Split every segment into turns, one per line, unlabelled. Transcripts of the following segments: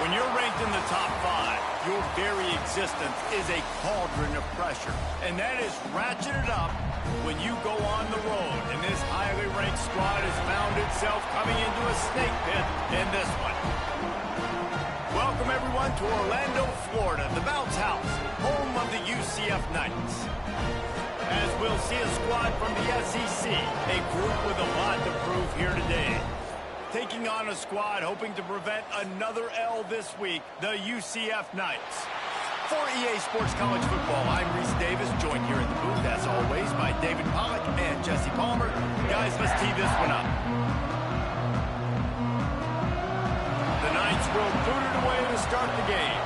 When you're ranked in the top 5, your very existence is a cauldron of pressure. And that is ratcheted up when you go on the road. And this highly ranked squad has found itself coming into a snake pit in this one. Welcome, everyone, to Orlando, Florida, the bounce house, home of the UCF Knights. As we'll see a squad from the SEC, a group with a lot to prove here today. Taking on a squad hoping to prevent another L this week, the UCF Knights. For EA Sports College Football, I'm Reese Davis, joined here in the booth, as always, by David Pollack and Jesse Palmer. Guys, let's tee this one up. The Knights will boot it away to start the game.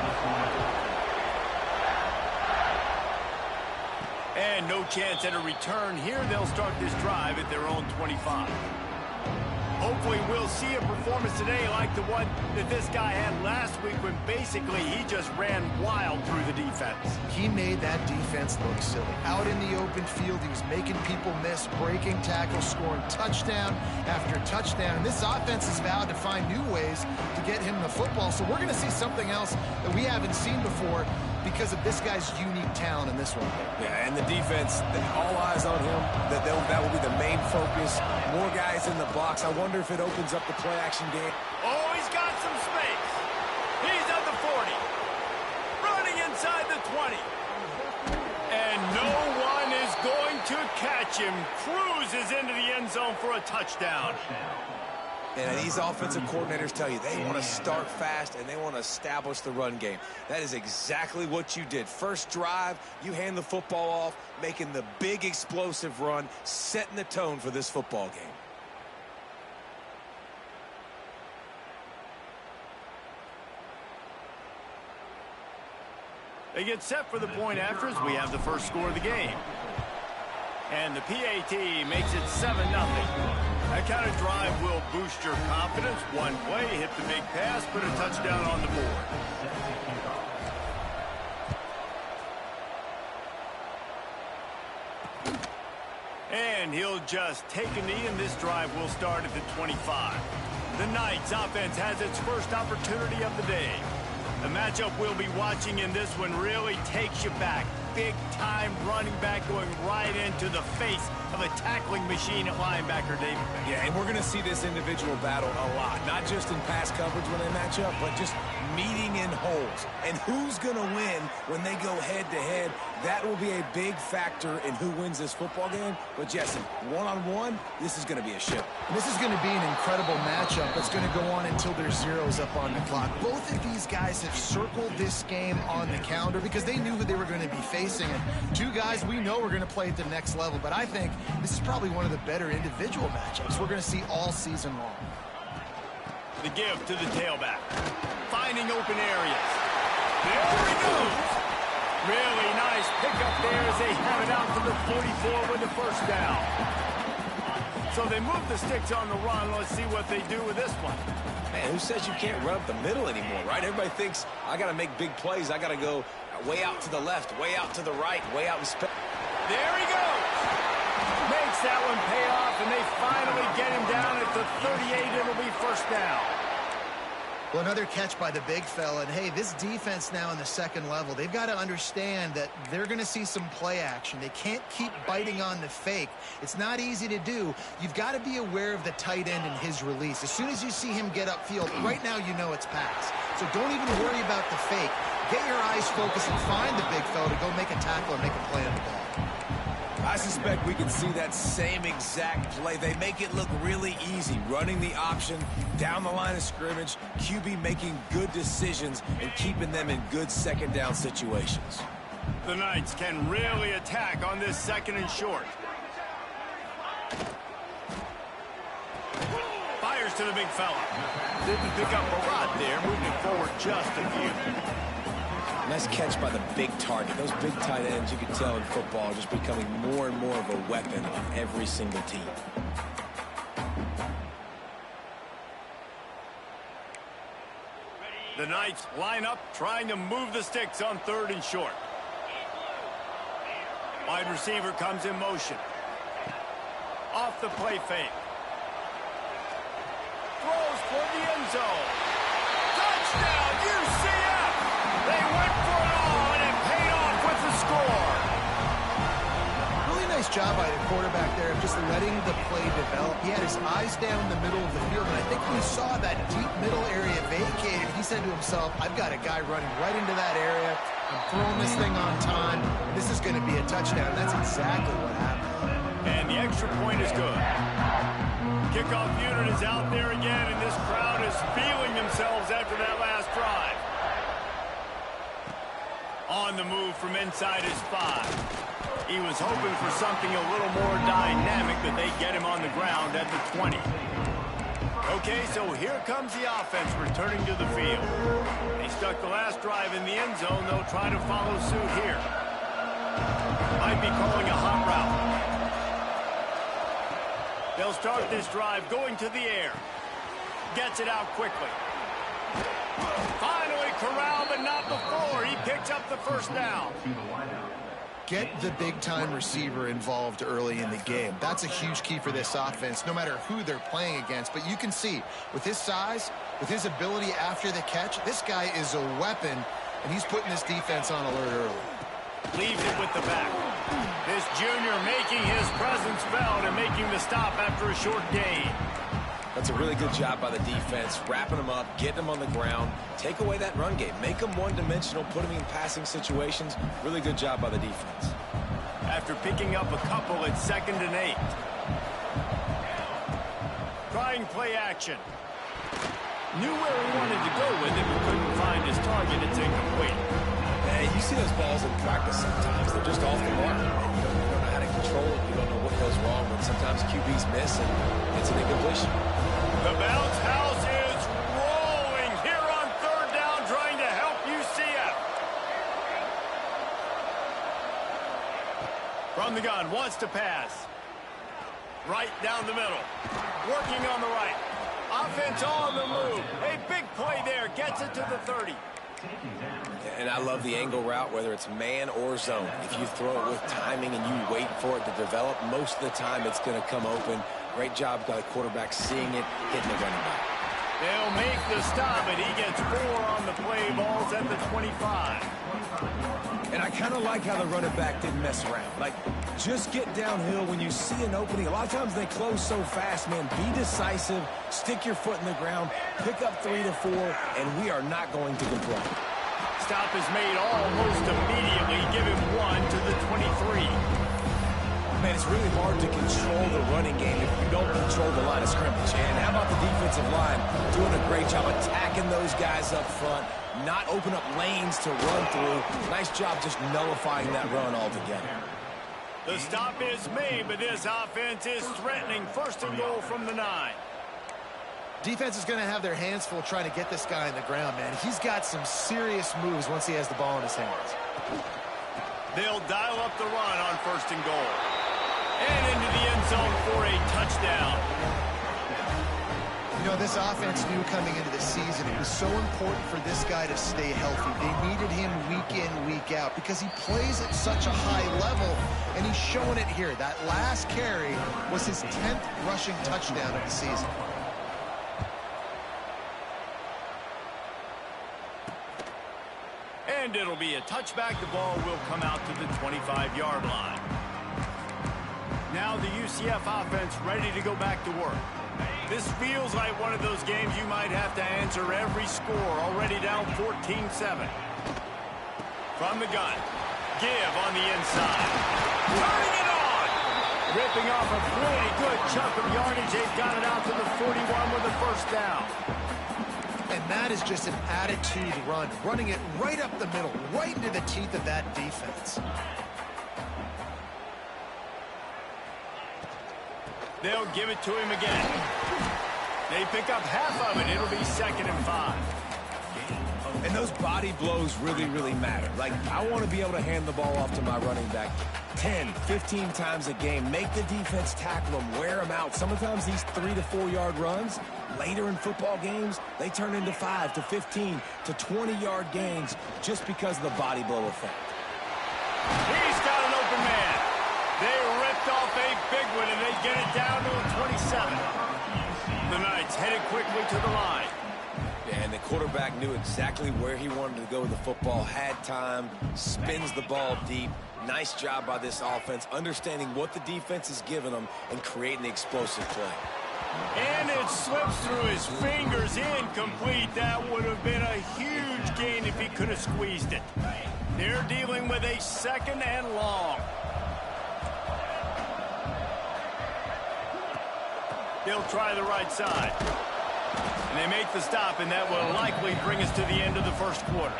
And no chance at a return here. They'll start this drive at their own 25. Hopefully we'll see a performance today like the one that this guy had last week when basically he just ran wild through the defense.
He made that defense look silly. Out in the open field, he was making people miss, breaking tackles, scoring touchdown after touchdown. And this offense has vowed to find new ways to get him the football. So we're going to see something else that we haven't seen before because of this guy's unique talent in this one.
Yeah, and the defense, all eyes on him. That will be the main focus. More guys in the box. I wonder if it opens up the play-action game.
Oh, he's got some space. He's at the 40. Running inside the 20. And no one is going to catch him. Cruises into the end zone for a touchdown.
And these offensive coordinators tell you they want to start fast and they want to establish the run game. That is exactly what you did. First drive, you hand the football off, making the big explosive run, setting the tone for this football game.
They get set for the point after as we have the first score of the game. And the PAT makes it 7-0. That kind of drive will boost your confidence. One play, hit the big pass, put a touchdown on the board. And he'll just take a knee, and this drive will start at the 25. The Knights offense has its first opportunity of the day. The matchup we'll be watching in this one really takes you back. Big-time running back going right into the face of a tackling machine at linebacker, David.
Yeah, and we're going to see this individual battle a lot. Not just in pass coverage when they match up, but just meeting in holes. And who's going to win when they go head-to-head? That will be a big factor in who wins this football game. But, Jesse, one-on-one, this is going to be a show.
This is going to be an incredible matchup that's going to go on until there's zeros up on the clock. Both of these guys have circled this game on the calendar because they knew who they were going to be facing. And two guys we know are going to play at the next level. But I think this is probably one of the better individual matchups we're going to see all season long.
The give to the tailback. Finding open areas. There he goes. Really nice pickup there as they have it out to the 44 with the first down. So they move the sticks on the run. Let's see what they do with this one.
Man, who says you can't run up the middle anymore, right? Everybody thinks, I got to make big plays. I got to go way out to the left, way out to the right, way out in space.
There he goes. Makes that one pay off, and they finally get him down at the 38. It'll be first down.
Well, another catch by the big fella. And, hey, this defense now in the second level, they've got to understand that they're going to see some play action. They can't keep biting on the fake. It's not easy to do. You've got to be aware of the tight end and his release. As soon as you see him get upfield, right now you know it's pass. So don't even worry about the fake. Get your eyes focused and find the big fella to go make a tackle or make a play on the ball.
I suspect we can see that same exact play. They make it look really easy, running the option down the line of scrimmage, QB making good decisions and keeping them in good second down situations.
The Knights can really attack on this second and short. Fires to the big fella. Didn't pick up a lot there, moving forward just a few.
Nice catch by the big target. Those big tight ends, you can tell in football, are just becoming more and more of a weapon on every single team.
The Knights line up, trying to move the sticks on third and short. Wide receiver comes in motion. Off the play fake. Throws for the end zone. Touchdown, UCF! They went for it all, and it paid off with the score.
Really nice job by the quarterback there of just letting the play develop. He had his eyes down the middle of the field, and I think when he saw that deep middle area vacated, he said to himself, I've got a guy running right into that area. I'm throwing this thing on time. This is going to be a touchdown. That's exactly what happened.
And the extra point is good. Kickoff unit is out there again, and this crowd is feeling themselves after that last drive. On the move from inside his 5. He was hoping for something a little more dynamic, but they get him on the ground at the 20. Okay, so here comes the offense returning to the field. They stuck the last drive in the end zone. They'll try to follow suit here. Might be calling a hot route. They'll start this drive going to the air. Gets it out quickly. Finally corralled, but not before. He picks up the first down.
Get the big-time receiver involved early in the game. That's a huge key for this offense, no matter who they're playing against. But you can see, with his size, with his ability after the catch, this guy is a weapon, and he's putting this defense on alert early.
Leaves it with the back. This junior making his presence felt and making the stop after a short gain.
That's a really good job by the defense, wrapping them up, getting them on the ground, take away that run game, make them one-dimensional, put them in passing situations. Really good job by the defense.
After picking up a couple at 2nd and 8. Trying play action. Knew where he wanted to go with it, but couldn't find his target. It's incomplete.
Hey, you see those balls in practice sometimes. They're just off the mark. You don't know how to control it. You don't know what goes wrong, but sometimes QBs miss, and it's an incompletion.
The bounce house is rolling here on 3rd down, trying to help UCF. From the gun, wants to pass. Right down the middle. Working on the right. Offense on the move. A big play there. Gets it to the 30.
And I love the angle route, whether it's man or zone. If you throw it with timing and you wait for it to develop, most of the time it's going to come open. Great job by the quarterback seeing it, hitting the running back.
They'll make the stop, and he gets 4 on the play. Balls at the 25.
And I kind of like how the running back didn't mess around. Like, just get downhill when you see an opening. A lot of times they close so fast, man. Be decisive, stick your foot in the ground, pick up 3 to 4, and we are not going to complain.
Stop is made almost immediately. Give him 1 to the 23.
Man, it's really hard to control the running game if you don't control the line of scrimmage. And how about the defensive line doing a great job attacking those guys up front, not open up lanes to run through. Nice job just nullifying that run altogether.
The stop is made, but this offense is threatening. 1st and goal from the 9.
Defense is going to have their hands full trying to get this guy on the ground, man. He's got some serious moves once he has the ball in his hands.
They'll dial up the run on 1st and goal. And into the end zone for a touchdown.
You know, this offense knew coming into the season it was so important for this guy to stay healthy. They needed him week in, week out because he plays at such a high level, and he's showing it here. That last carry was his 10th rushing touchdown of the season.
And it'll be a touchback. The ball will come out to the 25-yard line. Now the UCF offense ready to go back to work. This feels like one of those games you might have to answer every score. Already down 14-7. From the gun. Give on the inside. Turning it on! Ripping off a pretty good chunk of yardage. They've got it out to the 41 with a first down.
And that is just an attitude run. Running it right up the middle, right into the teeth of that defense.
They'll give it to him again. They pick up half of it. It'll be 2nd and 5.
And those body blows really, really matter. Like, I want to be able to hand the ball off to my running back 10, 15 times a game. Make the defense tackle them, wear them out. Sometimes these 3 to 4 yard runs, later in football games, they turn into 5 to 15 to 20 yard gains just because of the body blow effect.
He's got an open man. They ripped off a big one, and they get it down to a 27. The Knights headed quickly to the line.
And the quarterback knew exactly where he wanted to go with the football, had time, spins the ball deep. Nice job by this offense, understanding what the defense is giving them and creating the explosive play.
And it slips through his fingers, incomplete. That would have been a huge gain if he could have squeezed it. They're dealing with a 2nd and long. They'll try the right side. And they make the stop, and that will likely bring us to the end of the first quarter.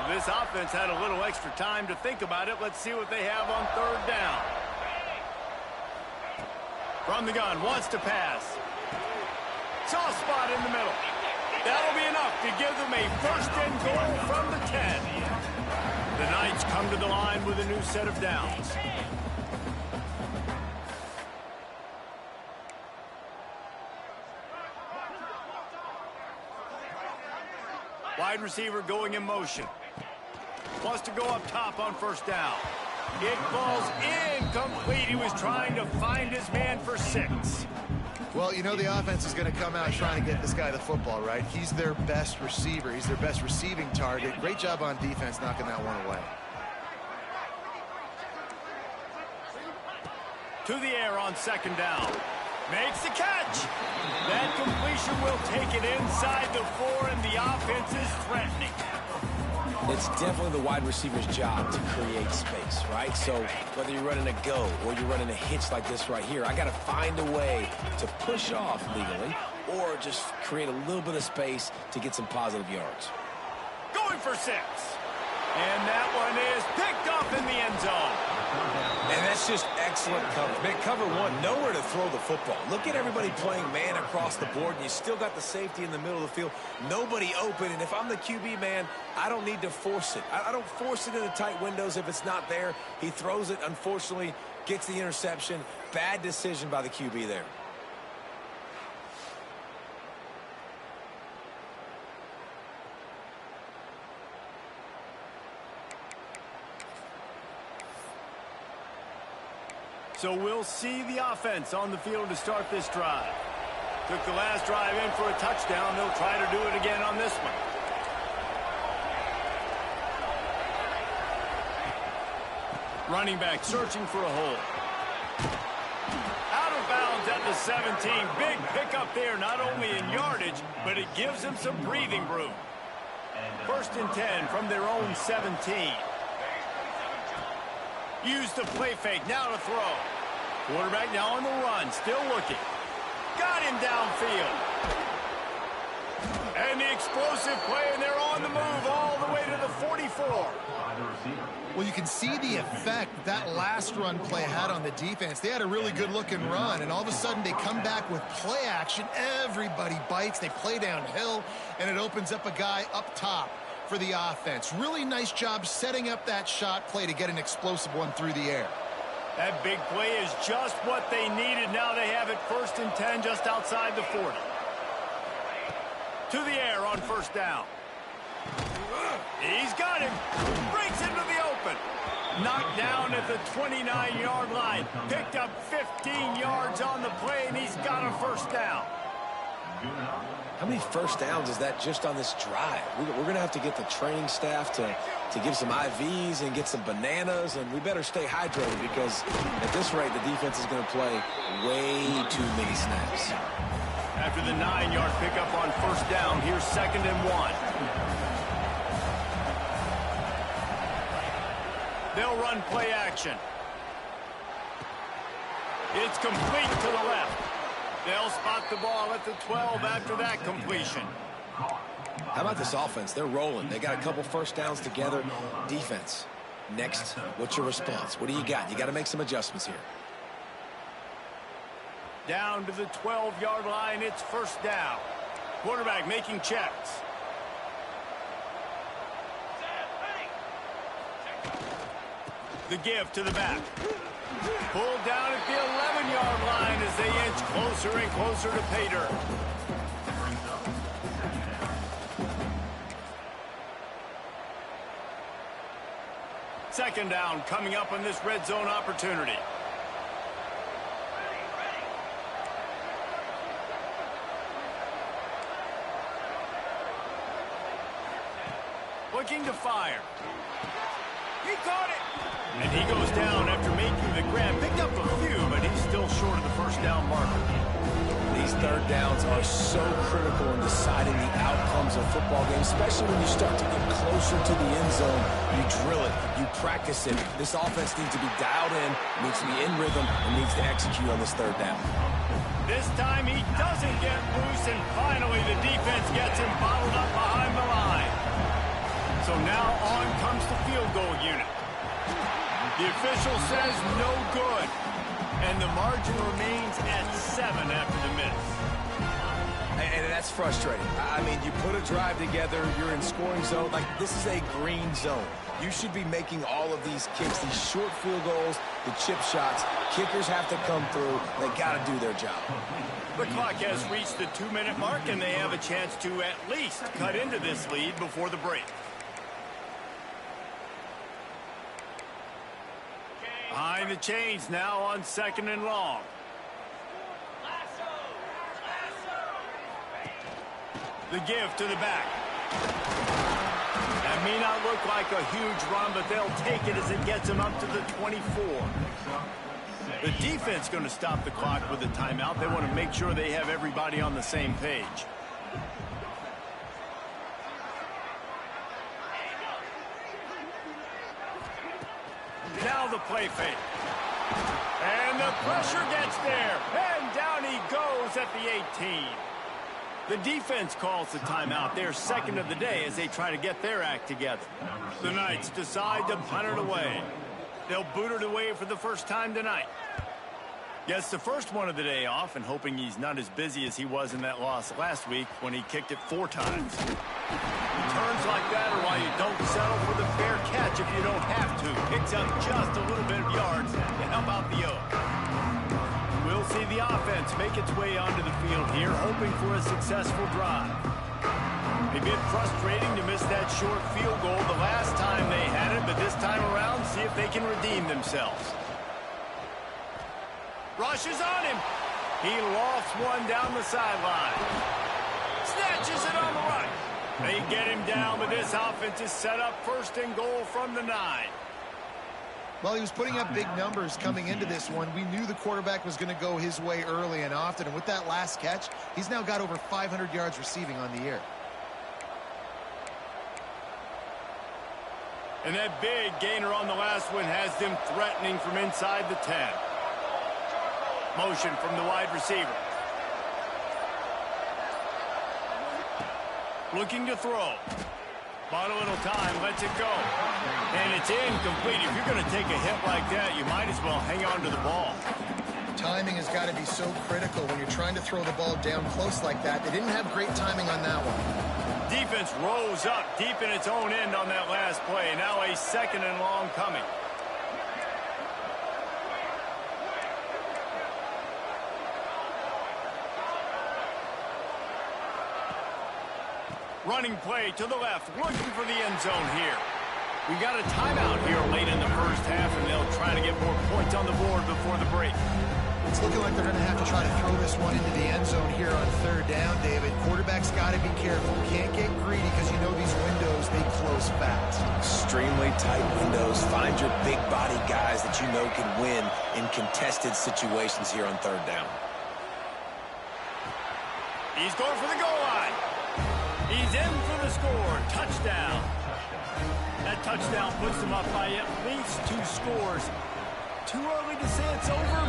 This offense had a little extra time to think about it. Let's see what they have on 3rd down. From the gun, wants to pass. Soft spot in the middle. That'll be enough to give them a 1st and goal from the 10. The Knights come to the line with a new set of downs. Wide receiver going in motion. Wants to go up top on 1st down. It falls incomplete. He was trying to find his man for 6.
Well, you know the offense is going to come out trying to get this guy the football, right? He's their best receiver. He's their best receiving target. Great job on defense knocking that one away.
To the air on 2nd down. Makes the catch. That completion will take it inside the 4, and the offense is threatening.
It's definitely the wide receiver's job to create space, right? So whether you're running a go or you're running a hitch like this right here, I got to find a way to push off legally or just create a little bit of space to get some positive yards.
Going for 6. And that one is picked up in the end zone.
And that's just excellent coverage. Man, cover 1, nowhere to throw the football. Look at everybody playing man across the board, and you still got the safety in the middle of the field. Nobody open, and if I'm the QB, man, I don't need to force it. I don't force it into tight windows if it's not there. He throws it, unfortunately, gets the interception. Bad decision by the QB there.
So we'll see the offense on the field to start this drive. Took the last drive in for a touchdown. They'll try to do it again on this one. Running back searching for a hole. Out of bounds at the 17. Big pickup there, not only in yardage, but it gives them some breathing room. 1st and 10 from their own 17. Use the play fake, now to throw. Quarterback now on the run, still looking. Got him downfield. And the explosive play, and they're on the move all the way to the 44.
Well, you can see the effect that last run play had on the defense. They had a really good-looking run, and all of a sudden they come back with play action. Everybody bites. They play downhill, and it opens up a guy up top for the offense. Really nice job setting up that shot play to get an explosive one through the air.
That big play is just what they needed. Now they have it 1st and 10 just outside the 40. To the air on 1st down. He's got him. Breaks into the open. Knocked down at the 29-yard line. Picked up 15 yards on the play, and he's got a 1st down.
How many first downs is that just on this drive? We're going to have to get the training staff to give some IVs and get some bananas, and we better stay hydrated because at this rate, the defense is going to play way too many snaps.
After the 9-yard pickup on first down, here's 2nd and 1. They'll run play action. It's complete to the left. They'll spot the ball at the 12 after that completion.
How about this offense? They're rolling. They got a couple first downs together. Defense, next, what's your response? What do you got? You got to make some adjustments here.
Down to the 12-yard line, it's first down. Quarterback making checks. The give to the back. Pulled down at the 11-yard line as they inch closer and closer to pay dirt. Second down coming up on this red zone opportunity. Looking to fire. He caught it. And he goes down after making the grab. Picked up a few, but he's still short of the first down marker.
These third downs are so critical in deciding the outcomes of football games, especially when you start to get closer to the end zone. You drill it, you practice it. This offense needs to be dialed in, needs to be in rhythm, and needs to execute on this third down.
This time he doesn't get loose, and finally the defense gets him bottled up behind the line. So now on comes the field goal unit. The official says no good, and the margin remains at 7 after the miss.
And that's frustrating. I mean, you put a drive together, you're in scoring zone. Like, this is a green zone. You should be making all of these kicks, these short field goals, the chip shots. Kickers have to come through. They got to do their job.
The clock has reached the 2-minute mark, and they have a chance to at least cut into this lead before the break. Behind the chains now on 2nd and long. The give to the back. That may not look like a huge run, but they'll take it as it gets them up to the 24. The defense going to stop the clock with a timeout. They want to make sure they have everybody on the same page. Now the play fake. And the pressure gets there. And down he goes at the 18. The defense calls the timeout. They're second of the day as they try to get their act together. The Knights decide to punt it away. They'll boot it away for the first time tonight. Gets the first one of the day off and hoping he's not as busy as he was in that loss last week when he kicked it 4 times. Turns like that are why you don't settle for the fair catch if you don't have to. Picks up just a little bit of yards to help out the Oak. We'll see the offense make its way onto the field here, hoping for a successful drive. A bit frustrating to miss that short field goal the last time they had it, but this time around, see if they can redeem themselves. Rushes on him. He lofts one down the sideline. Snatches it on the right. They get him down, but this offense is set up 1st and goal from the 9.
Well, he was putting up big numbers coming into this one. We knew the quarterback was going to go his way early and often. And with that last catch, he's now got over 500 yards receiving on the year.
And that big gainer on the last one has them threatening from inside the 10. Motion from the wide receiver. Looking to throw. Bought a little time, lets it go. And it's incomplete. If you're going to take a hit like that, you might as well hang on to the ball.
Timing has got to be so critical when you're trying to throw the ball down close like that. They didn't have great timing on that one.
Defense rose up deep in its own end on that last play. Now a 2nd and long coming. Running play to the left, looking for the end zone here. We got a timeout here late in the first half, and they'll try to get more points on the board before the break.
It's looking like they're going to have to try to throw this one into the end zone here on third down, David. Quarterback's got to be careful. Can't get greedy because you know these windows, they close fast.
Extremely tight windows. Find your big body guys that you know can win in contested situations here on third down.
He's going for the goal line. He's in for the score. Touchdown. That touchdown puts them up by at least 2 scores. Too early to say it's over?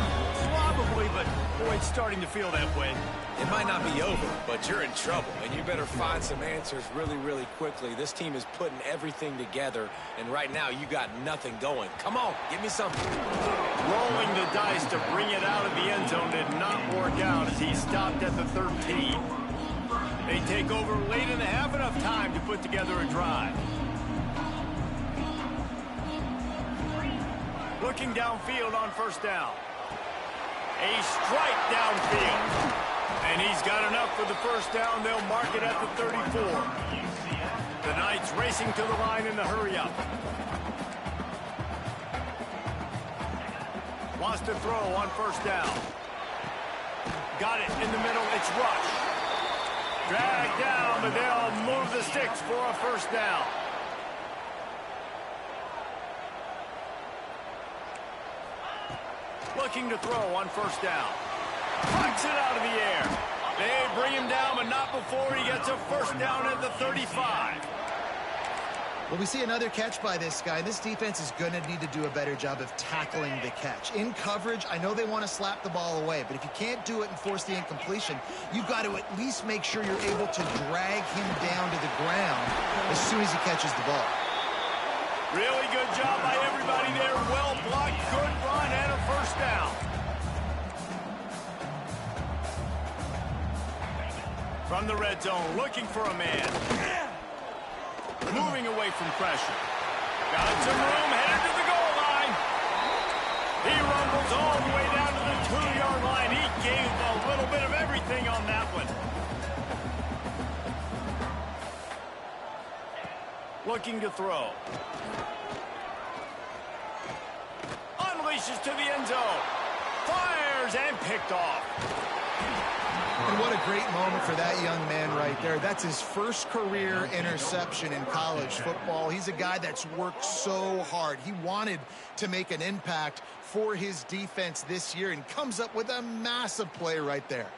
Probably, but boy, it's starting to feel that way.
It might not be over, but you're in trouble, and you better find some answers really, really quickly. This team is putting everything together, and right now you got nothing going. Come on, give me something.
Rolling the dice to bring it out of the end zone did not work out as he stopped at the 13. They take over late in the half, enough time to put together a drive. Looking downfield on first down. A strike downfield. And he's got enough for the first down. They'll mark it at the 34. The Knights racing to the line in the hurry-up. Wants to throw on first down. Got it in the middle. It's Rush. Dragged down, but they'll move the sticks for a first down. Looking to throw on first down. Pucks it out of the air. They bring him down, but not before he gets a first down at the 35.
Well, we see another catch by this guy. This defense is going to need to do a better job of tackling the catch. In coverage, I know they want to slap the ball away, but if you can't do it and force the incompletion, you've got to at least make sure you're able to drag him down to the ground as soon as he catches the ball.
Really good job by everybody there. Well blocked, good run, and a first down. From the red zone, looking for a man. Moving away from pressure. Got some room, headed to the goal line. He rumbles all the way down to the 2-yard line. He gave a little bit of everything on that one. Looking to throw. Unleashes to the end zone. Fires and picked off.
And what a great moment for that young man right there. That's his first career interception in college football. He's a guy that's worked so hard. He wanted to make an impact for his defense this year and comes up with a massive play right there.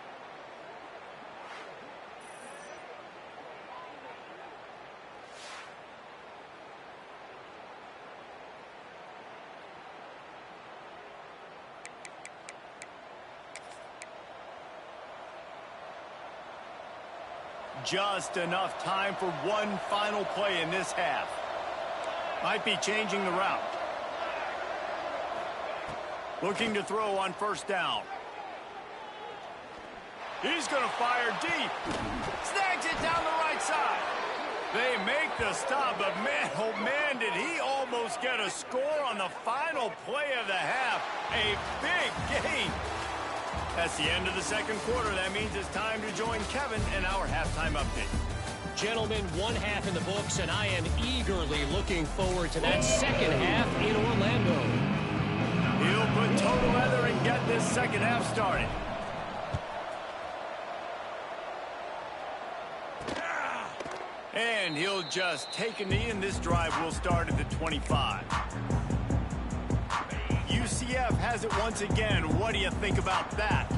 Just enough time for one final play in this half. Might be changing the route. Looking to throw on first down. He's going to fire deep. Snags it down the right side. They make the stop, but man, oh man, did he almost get a score on the final play of the half. A big gain. That's the end of the second quarter. That means it's time to join Kevin in our halftime update.
Gentlemen, one half in the books, and I am eagerly looking forward to that second half in Orlando.
He'll put total leather and get this second half started. And he'll just take a knee, and this drive will start at the 25. UCF has it once again. What do you think about that?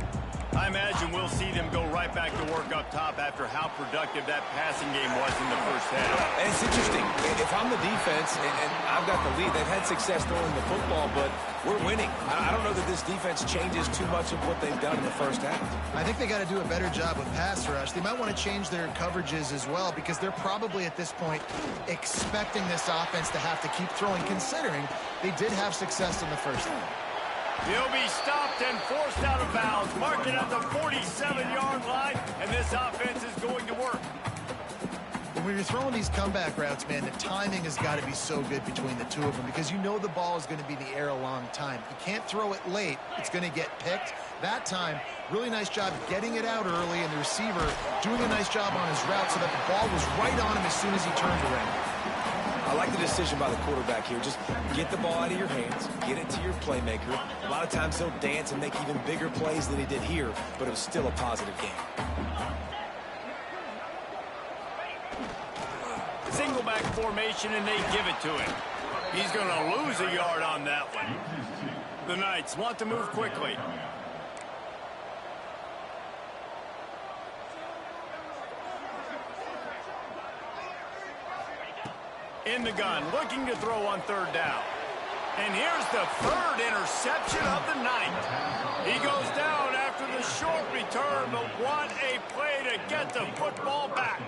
I imagine we'll see them go right back to work up top after how productive that passing game was in the first half.
And it's interesting. If I'm the defense and I've got the lead, they've had success throwing the football, but we're winning. I don't know that this defense changes too much of what they've done in the first half.
I think they got to do a better job with pass rush. They might want to change their coverages as well because they're probably at this point expecting this offense to have to keep throwing, considering they did have success in the first half.
He'll be stopped and forced out of bounds. Mark it at the 47-yard line, and this offense is going to work.
When you're throwing these comeback routes, man, the timing has got to be so good between the two of them because you know the ball is going to be in the air a long time. You can't throw it late. It's going to get picked. That time, really nice job getting it out early, and the receiver doing a nice job on his route so that the ball was right on him as soon as he turned around.
I like the decision by the quarterback here. Just get the ball out of your hands, get it to your playmaker. A lot of times he'll dance and make even bigger plays than he did here, but it was still a positive game.
Single back formation, and they give it to him. He's going to lose a yard on that one. The Knights want to move quickly. In the gun, looking to throw on third down. And here's the third interception of the night. He goes down after the short return, but what a play to get the football back.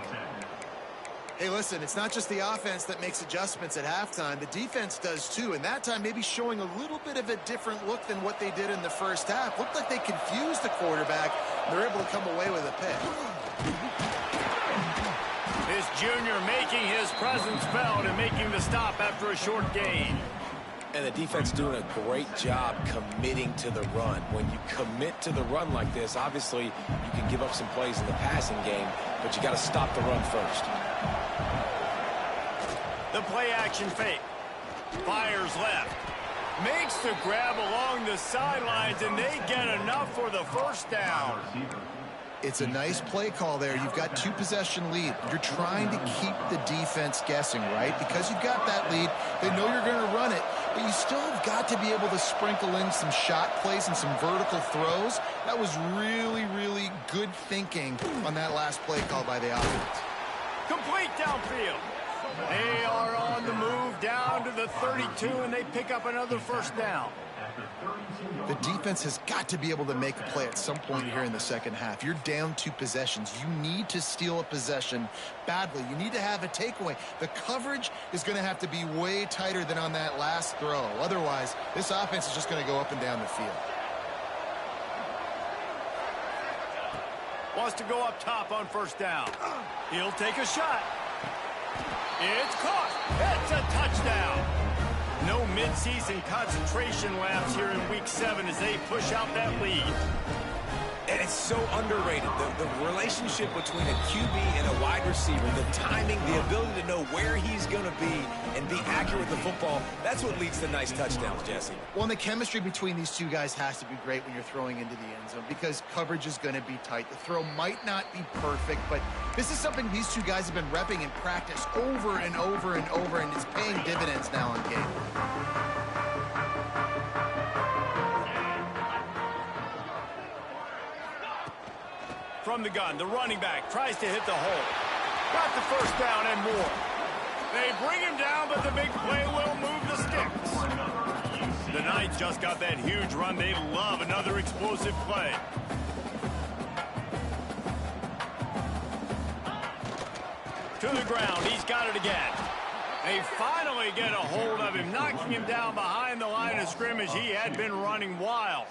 Hey, listen, it's not just the offense that makes adjustments at halftime. The defense does too, and that time maybe showing a little bit of a different look than what they did in the first half. Looked like they confused the quarterback, and they're able to come away with a pick.
This junior making his presence felt and making the stop after a short gain.
And the defense doing a great job committing to the run. When you commit to the run like this, obviously you can give up some plays in the passing game, but you got to stop the run first.
The play action fake. Fires left. Makes the grab along the sidelines, and they get enough for the first down.
It's a nice play call there. You've got 2-possession lead. You're trying to keep the defense guessing, right? Because you've got that lead, they know you're going to run it, but you still have got to be able to sprinkle in some shot plays and some vertical throws. That was really, really good thinking on that last play call by the offense.
Complete downfield. They are on the move down to the 32, and they pick up another first down.
The defense has got to be able to make a play at some point here in the second half. You're down 2 possessions. You need to steal a possession badly. You need to have a takeaway. The coverage is going to have to be way tighter than on that last throw. Otherwise, this offense is just going to go up and down the field.
Wants to go up top on first down. He'll take a shot. It's caught. It's a touchdown. No midseason concentration lapse here in Week 7 as they push out that lead.
And it's so underrated. The relationship between a QB and a wide receiver, the timing, the ability to know where he's going to be and be accurate with the football, that's what leads to nice touchdowns, Jesse.
Well, and the chemistry between these two guys has to be great when you're throwing into the end zone because coverage is going to be tight. The throw might not be perfect, but this is something these two guys have been repping in practice over and over and over, and it's paying dividends now on game.
From the gun, the running back tries to hit the hole. Got the first down and more. They bring him down, but the big play will move the sticks. The Knights just got that huge run. They love another explosive play. To the ground, he's got it again. They finally get a hold of him, knocking him down behind the line of scrimmage. He had been running wild.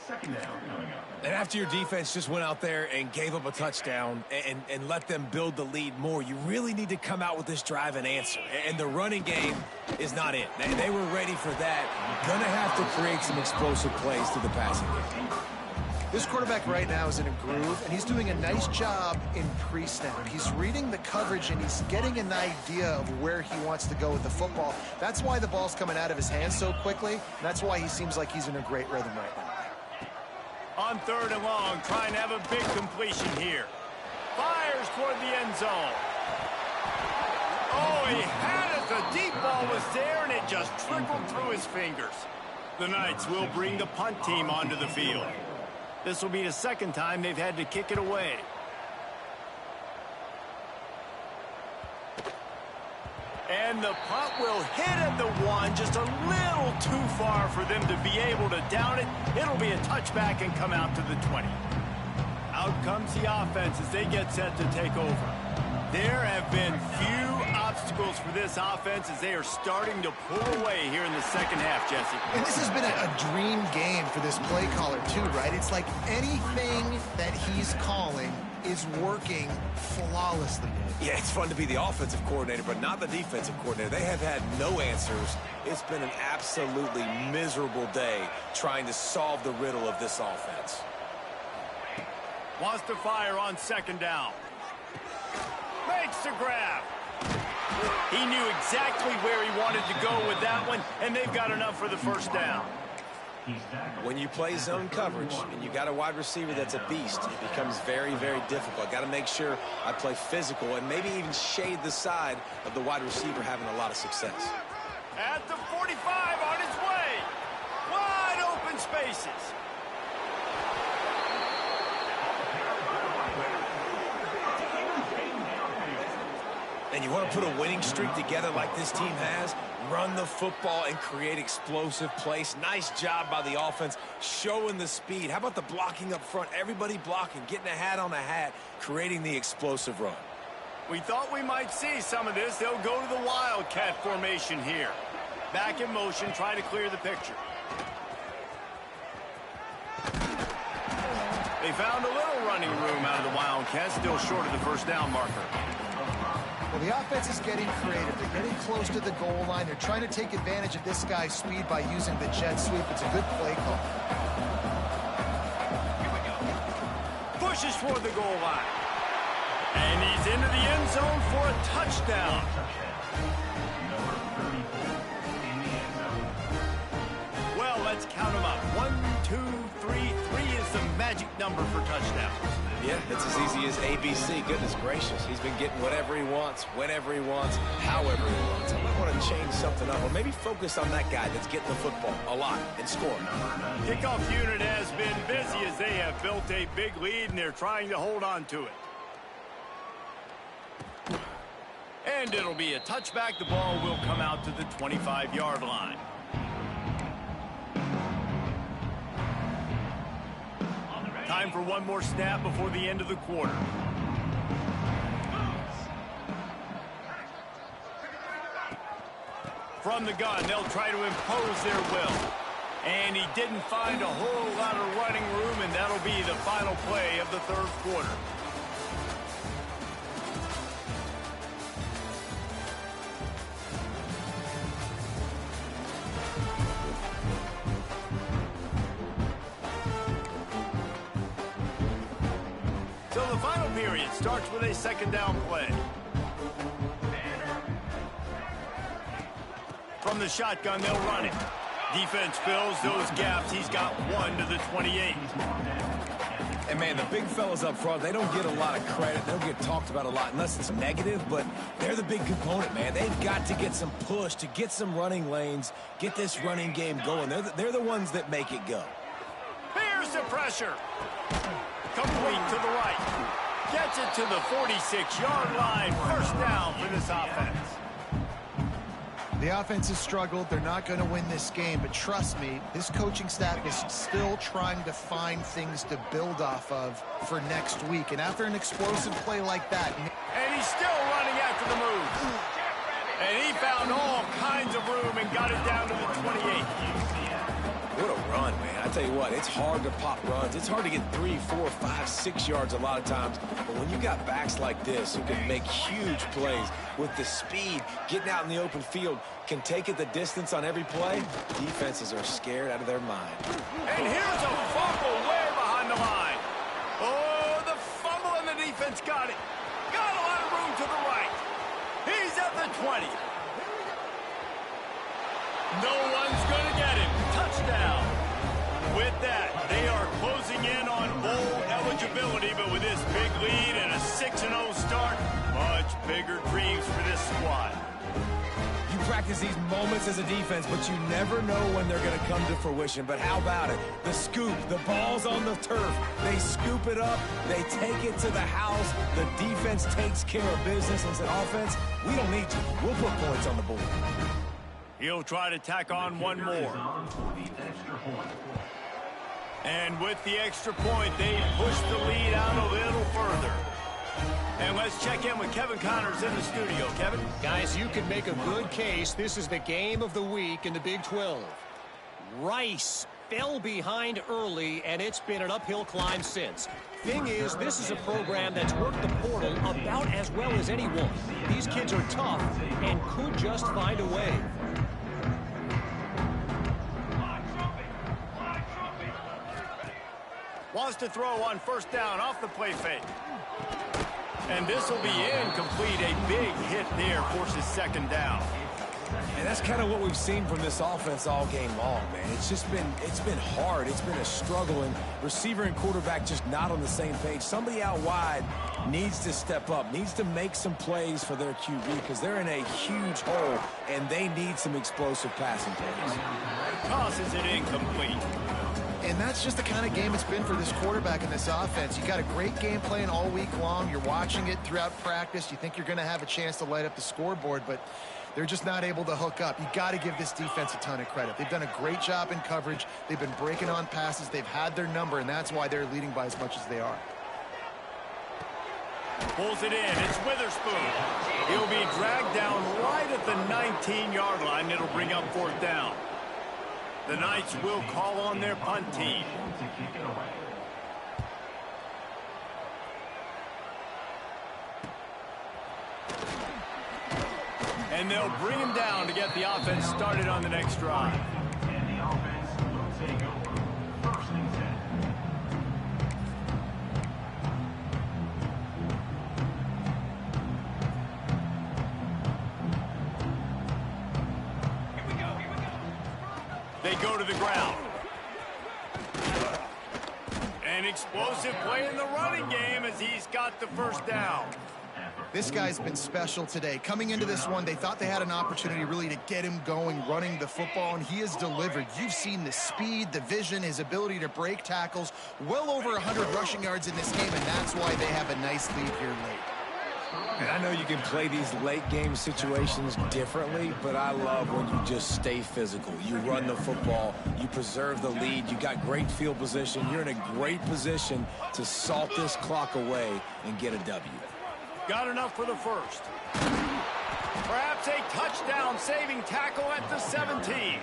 And after your defense just went out there and gave up a touchdown and let them build the lead more, you really need to come out with this drive and answer. And the running game is not it. They were ready for that. Gonna have to create some explosive plays to the passing game.
This quarterback right now is in a groove, and he's doing a nice job in pre-snap. He's reading the coverage, and he's getting an idea of where he wants to go with the football. That's why the ball's coming out of his hands so quickly. That's why he seems like he's in a great rhythm right now.
On third and long, trying to have a big completion here. Fires toward the end zone. Oh, he had it. The deep ball was there, and it just trickled through his fingers. The Knights will bring the punt team onto the field. This will be the second time they've had to kick it away. And the punt will hit at the 1, just a little too far for them to be able to down it. It'll be a touchback and come out to the 20. Out comes the offense as they get set to take over. There have been few obstacles for this offense as they are starting to pull away here in the second half, Jesse.
And this has been a dream game for this play caller too, right? It's like anything that he's calling is working flawlessly.
Yeah, it's fun to be the offensive coordinator, but not the defensive coordinator. They have had no answers. It's been an absolutely miserable day trying to solve the riddle of this offense.
Wants to fire on second down. Makes the grab. He knew exactly where he wanted to go with that one, and they've got enough for the first down.
When you play zone coverage and you got a wide receiver that's a beast, it becomes very, very difficult. Got to make sure I play physical and maybe even shade the side of the wide receiver having a lot of success.
At the 45 on his way. Wide open spaces.
And you want to put a winning streak together like this team has, run the football and create explosive plays. Nice job by the offense, showing the speed. How about the blocking up front? Everybody blocking, getting a hat on a hat, creating the explosive run.
We thought we might see some of this. They'll go to the Wildcat formation here. Back in motion, try to clear the picture. They found a little running room out of the Wildcats, still short of the first down marker.
Well, the offense is getting creative. They're getting close to the goal line. They're trying to take advantage of this guy's speed by using the jet sweep. It's a good play call.
Pushes toward the goal line. And he's into the end zone for a touchdown. Well, let's count them up. 1, 2, 3. 3 is the magic number for touchdowns.
Yeah, it's as easy as ABC. Goodness gracious. He's been getting whatever he wants, whenever he wants, however he wants. I might want to change something up or maybe focus on that guy that's getting the football a lot and scoring.
Kickoff unit has been busy as they have built a big lead and they're trying to hold on to it. And it'll be a touchback. The ball will come out to the 25-yard line. Time for one more snap before the end of the quarter. From the gun, they'll try to impose their will. And he didn't find a whole lot of running room, and that'll be the final play of the third quarter. So the final period starts with a second down play. From the shotgun, they'll run it. Defense fills those gaps. He's got 1 to the 28.
And, man, the big fellas up front, they don't get a lot of credit. They don't get talked about a lot unless it's negative, but they're the big component, man. They've got to get some push, to get some running lanes, get this running game going. They're the ones that make it go.
Here's the pressure. Complete to the right. Gets it to the 46-yard line. First down for this offense.
The offense has struggled. They're not going to win this game, but trust me, this coaching staff is still trying to find things to build off of for next week. And after an explosive play like that...
And he's still running after the move. And he found all kinds of room and got it down to the 28.
What a run, man. I tell you what, it's hard to pop runs. It's hard to get 3, 4, 5, 6 yards a lot of times. But when you got backs like this who can make huge plays with the speed, getting out in the open field, can take it the distance on every play, defenses are scared out of their mind.
And here's a fumble way behind the line. Oh, the fumble and the defense got it. Got a lot of room to the right. He's at the 20. No one's going to get him. Touchdown. With that, they are closing in on bowl eligibility, but with this big lead and a 6-0 start, much bigger dreams for this squad.
You practice these moments as a defense, but you never know when they're going to come to fruition. But how about it? The scoop, the ball's on the turf. They scoop it up. They take it to the house. The defense takes care of business and said, offense, we don't need you. We'll put points on the board.
He'll try to tack on one more. And with the extra point, they push the lead out a little further. And let's check in with Kevin Connors in the studio. Kevin?
Guys, you can make a good case. This is the game of the week in the Big 12. Rice fell behind early, and it's been an uphill climb since. Thing is, this is a program that's worked the portal about as well as anyone. These kids are tough and could just find a way.
Wants to throw on first down off the play fake. And this will be incomplete. A big hit there forces second down.
And that's kind of what we've seen from this offense all game long, man. It's been hard. It's been a struggle, and receiver and quarterback just not on the same page. Somebody out wide needs to step up, needs to make some plays for their QB because they're in a huge hole, and they need some explosive passing plays.
Tosses it incomplete.
And that's just the kind of game it's been for this quarterback in this offense. You got a great game plan all week long. You're watching it throughout practice. You think you're going to have a chance to light up the scoreboard, but they're just not able to hook up. You got to give this defense a ton of credit. They've done a great job in coverage. They've been breaking on passes. They've had their number, and that's why they're leading by as much as they are.
Pulls it in. It's Witherspoon. He'll be dragged down right at the 19-yard line. It'll bring up 4th down. The Knights will call on their punt team. And they'll bring him down to get the offense started on the next drive.
And the offense will take over 1st and 10.
They go to the ground. An explosive play in the running game as he's got the 1st down.
This guy's been special today. Coming into this one, they thought they had an opportunity really to get him going, running the football, and he has delivered. You've seen the speed, the vision, his ability to break tackles. Well over 100 rushing yards in this game, and that's why they have a nice lead here late.
And I know you can play these late game situations differently, but I love when you just stay physical. You run the football, you preserve the lead, you got great field position, you're in a great position to salt this clock away and get a W.
Got enough for the 1st. Perhaps a touchdown saving tackle at the 17.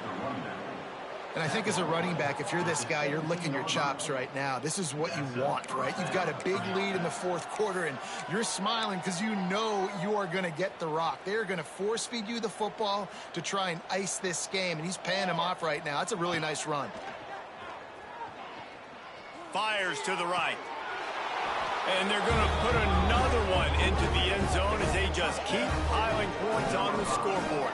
And I think as a running back, if you're this guy, you're licking your chops right now. This is what you want, right? You've got a big lead in the 4th quarter, and you're smiling because you know you are going to get the rock. They're going to force feed you the football to try and ice this game, and he's paying him off right now. That's a really nice run.
Fires to the right. And they're going to put another one into the end zone as they just keep piling points on the scoreboard.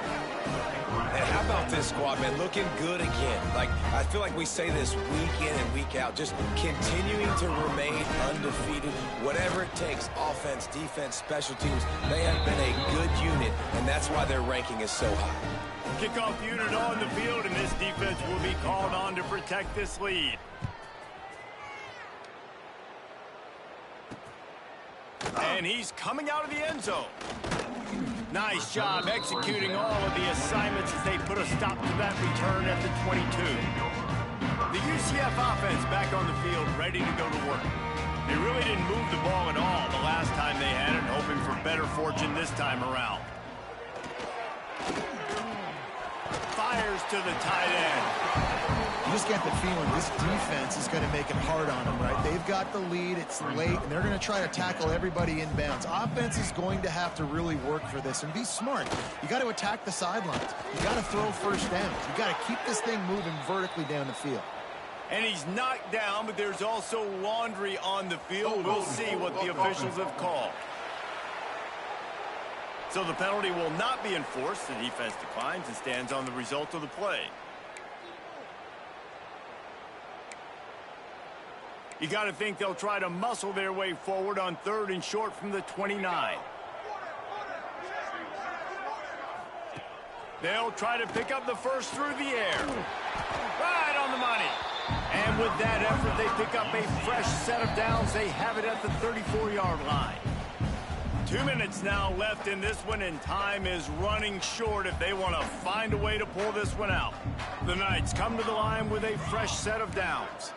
And how about this squad, man? Looking good again. Like, I feel like we say this week in and week out, just continuing to remain undefeated. Whatever it takes, offense, defense, special teams, they have been a good unit, and that's why their ranking is so high.
Kickoff unit on the field, and this defense will be called on to protect this lead. And he's coming out of the end zone. Nice job executing all of the assignments as they put a stop to that return at the 22. The UCF offense back on the field, ready to go to work. They really didn't move the ball at all the last time they had it, hoping for better fortune this time around. Fires to the tight end.
You just get the feeling this defense is going to make it hard on them, right? They've got the lead, it's late, and they're going to try to tackle everybody inbounds. Offense is going to have to really work for this and be smart. You got to attack the sidelines. You got to throw 1st downs. You got to keep this thing moving vertically down the field.
And he's knocked down, but there's also laundry on the field. We'll see what the officials have called. So the penalty will not be enforced. The defense declines and stands on the result of the play. You got to think they'll try to muscle their way forward on 3rd and short from the 29. They'll try to pick up the 1st through the air. Right on the money. And with that effort, they pick up a fresh set of downs. They have it at the 34-yard line. 2 minutes now left in this one, and time is running short if they want to find a way to pull this one out. The Knights come to the line with a fresh set of downs.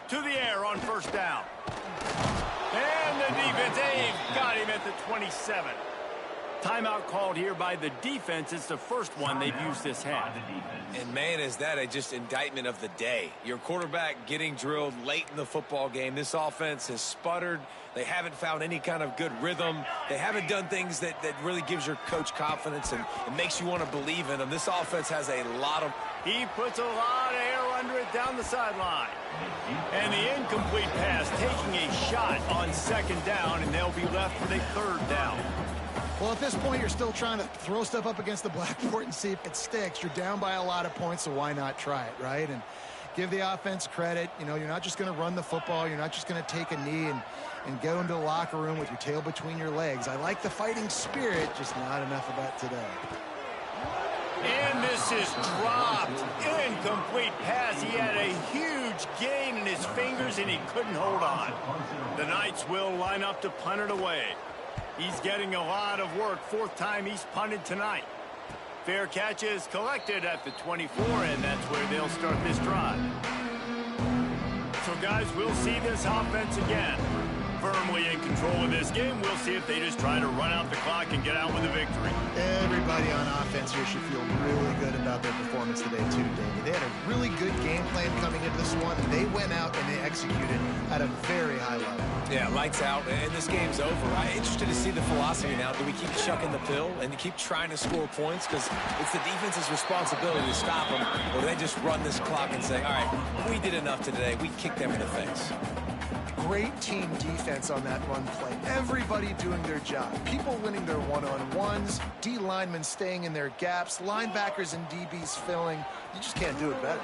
To the air on 1st down. And the defense, they've got him at the 27. Timeout called here by the defense. It's the first one they've used this half.
And, man, is that a just indictment of the day. Your quarterback getting drilled late in the football game. This offense has sputtered. They haven't found any kind of good rhythm. They haven't done things that really gives your coach confidence and it makes you want to believe in them. This offense has a lot of...
He puts a lot of air under it down the sideline. And the incomplete pass taking a shot on 2nd down, and they'll be left with a 3rd down.
Well, at this point, you're still trying to throw stuff up against the blackboard and see if it sticks. You're down by a lot of points, so why not try it, right? And give the offense credit. You know, you're not just going to run the football. You're not just going to take a knee and go into the locker room with your tail between your legs. I like the fighting spirit, just not enough of that today.
And this is dropped. Incomplete pass. He had a huge gain in his fingers, and he couldn't hold on. The Knights will line up to punt it away. He's getting a lot of work. Fourth time he's punted tonight. Fair catch is collected at the 24, and that's where they'll start this drive. So, guys, we'll see this offense again. Firmly in control of this game. We'll see if they just try to run out the clock and get out with a victory.
Everybody on offense here should feel really good about their performance today, too, David. They had a really good game plan coming into this one, and they went out and they executed at a very high level.
Yeah, lights out, and this game's over. I'm interested to see the philosophy now. Do we keep chucking the pill and keep trying to score points? Because it's the defense's responsibility to stop them, or they just run this clock and say, all right, we did enough today. We kicked them in the face.
Great team defense on that run play. Everybody doing their job. People winning their one-on-ones, D linemen staying in their gaps, linebackers and DBs filling. You just can't do it better.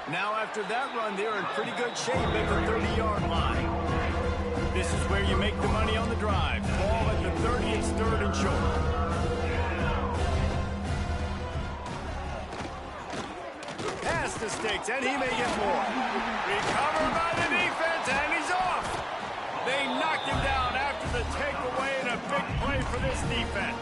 Now after that run, they're in pretty good shape at the 30-yard line. This is where you make the money on the drive. Ball at the 30, it's third and short. Pass the sticks, and he may get more. Recovered by the defense, and he's off. They knocked him down after the takeaway, and a big play for this defense.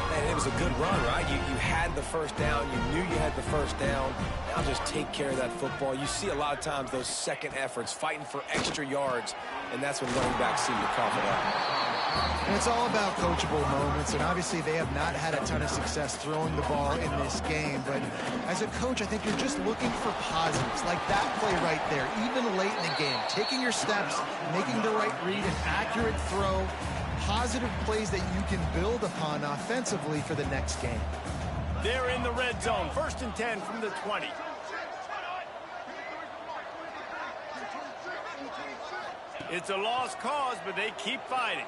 Man, it was a good run, right? You had the first down. You knew you had the first down. Now just take care of that football. You see a lot of times those second efforts fighting for extra yards, and that's when running backs seem to cough it up.
And it's all about coachable moments, and obviously they have not had a ton of success throwing the ball in this game. But as a coach, I think you're just looking for positives, like that play right there, even late in the game. Taking your steps, making the right read, an accurate throw, positive plays that you can build upon offensively for the next game.
They're in the red zone, 1st and 10 from the 20. It's a lost cause, but they keep fighting.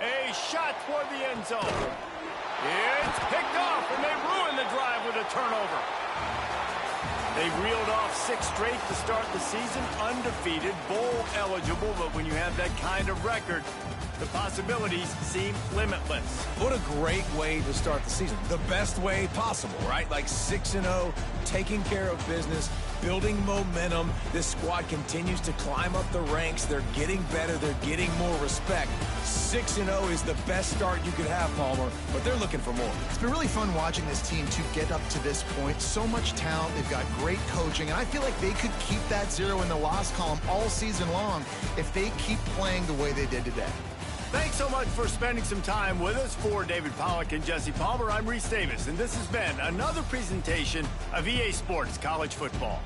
A shot toward the end zone. It's picked off, and they ruin the drive with a turnover. They reeled off 6 straight to start the season, undefeated, bowl eligible, but when you have that kind of record, the possibilities seem limitless.
What a great way to start the season. The best way possible, right? Like 6-0, taking care of business, building momentum. This squad continues to climb up the ranks. They're getting better. They're getting more respect. 6-0 is the best start you could have, Palmer, but they're looking for more.
It's been really fun watching this team to get up to this point. So much talent. They've got great coaching, and I feel like they could keep that 0 in the loss column all season long if they keep playing the way they did today.
Thanks so much for spending some time with us. For David Pollack and Jesse Palmer, I'm Reese Davis, and this has been another presentation of EA Sports College Football.